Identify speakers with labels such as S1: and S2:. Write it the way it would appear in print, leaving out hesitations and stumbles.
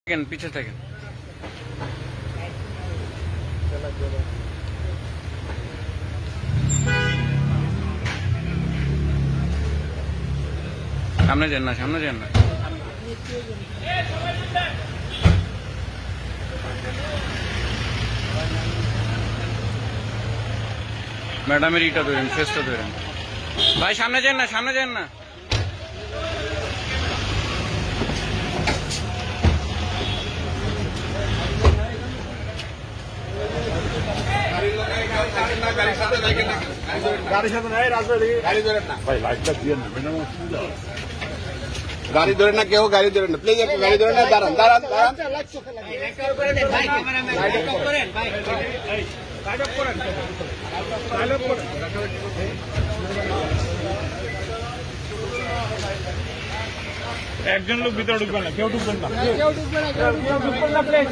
S1: पीछे থাকেন সামনে যান না ম্যাডামের ইটা ধরেন ফেসটা ধরেন ভাই সামনে যান না
S2: गाड़ी धरे ना केहू गाड़ी धरे ना प्लीज गाड़ी धरे ना दारान
S3: একজন লোক ভিতরে ঢুকবেন না কেউ ঢুকবেন না প্লিজ